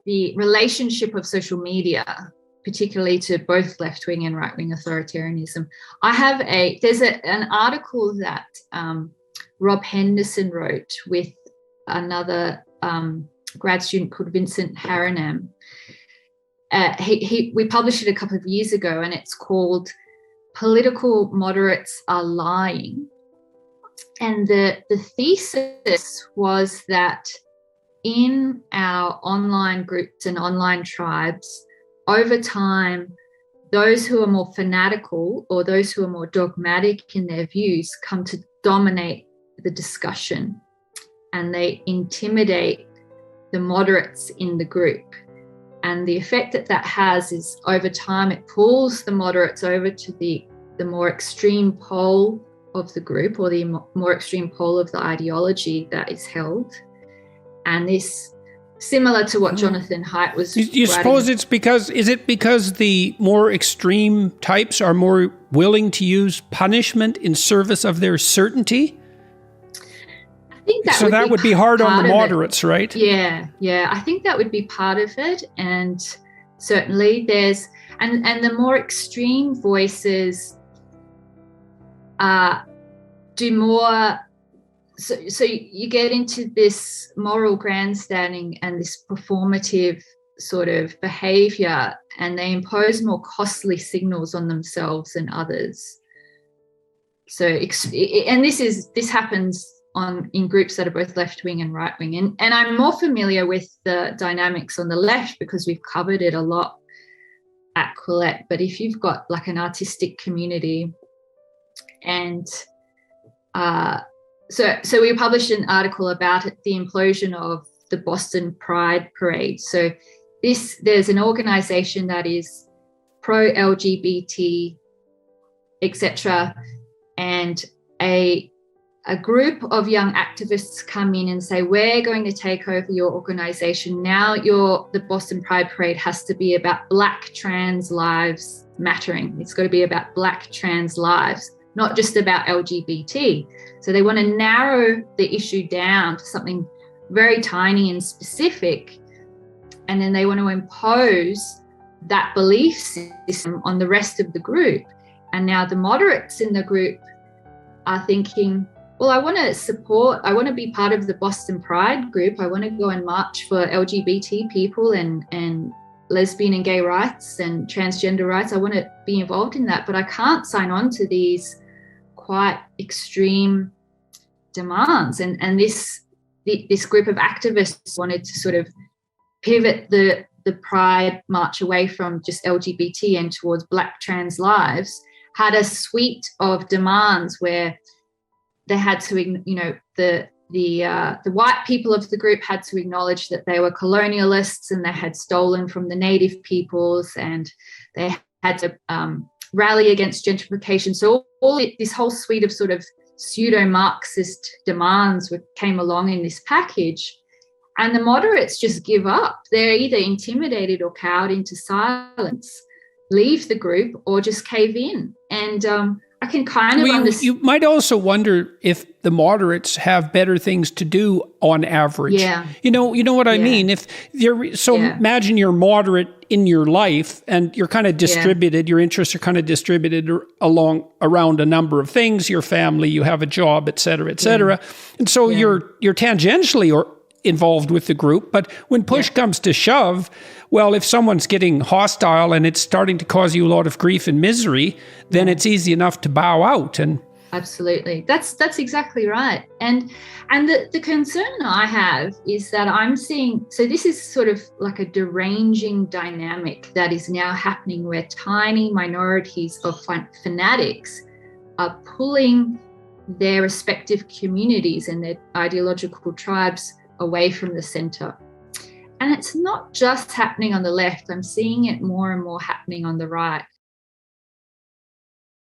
the relationship of social media, particularly to both left-wing and right-wing authoritarianism. There's an article that Rob Henderson wrote with another grad student called Vincent Haranam. We published it a couple of years ago, and it's called "Political Moderates Are Lying." And the thesis was that in our online groups and online tribes, over time, those who are more fanatical or those who are more dogmatic in their views come to dominate the discussion, and they intimidate the moderates in the group. And the effect that has is, over time, it pulls the moderates over to the more extreme pole of the group, or the more extreme pole of the ideology that is held. And this, similar to what Jonathan Haidt was writing. You suppose is it because the more extreme types are more willing to use punishment in service of their certainty? I think that would be hard on the moderates, right? Yeah. I think that would be part of it. And certainly there's, and the more extreme voices do more. So you get into this moral grandstanding and this performative sort of behavior, and they impose more costly signals on themselves and others. So, and this happens in groups that are both left-wing and right-wing. And I'm more familiar with the dynamics on the left because we've covered it a lot at Quillette. But if you've got like an artistic community, and so we published an article about the implosion of the Boston Pride Parade. So there's an organization that is pro-LGBT, etc., and a group of young activists come in and say, we're going to take over your organization. Now the Boston Pride Parade has to be about Black trans lives mattering. It's got to be about Black trans lives, not just about LGBT. So they want to narrow the issue down to something very tiny and specific, and then they want to impose that belief system on the rest of the group. And now the moderates in the group are thinking, well, I want to be part of the Boston Pride group. I want to go and march for LGBT people and lesbian and gay rights and transgender rights. I want to be involved in that, but I can't sign on to these quite extreme demands. And this group of activists wanted to sort of pivot the Pride March away from just LGBT and towards Black trans lives, had a suite of demands where they had to, the white people of the group had to acknowledge that they were colonialists and they had stolen from the native peoples, and they had to rally against gentrification. So this whole suite of sort of pseudo-Marxist demands came along in this package, and the moderates just give up. They're either intimidated or cowed into silence, leave the group, or just cave in. And I can kind of understand. You might also wonder if the moderates have better things to do on average. Yeah. You know what I mean? If imagine you're moderate in your life and you're kind of distributed, your interests are kind of distributed around a number of things, your family, you have a job, et cetera, et cetera. And so you're tangentially involved with the group. But when push comes to shove, well, if someone's getting hostile and it's starting to cause you a lot of grief and misery, then it's easy enough to bow out. And absolutely, that's exactly right. And the concern I have is that I'm seeing, so this is sort of like a deranging dynamic that is now happening where tiny minorities of fanatics are pulling their respective communities and their ideological tribes away from the center. And it's not just happening on the left. I'm seeing it more and more happening on the right.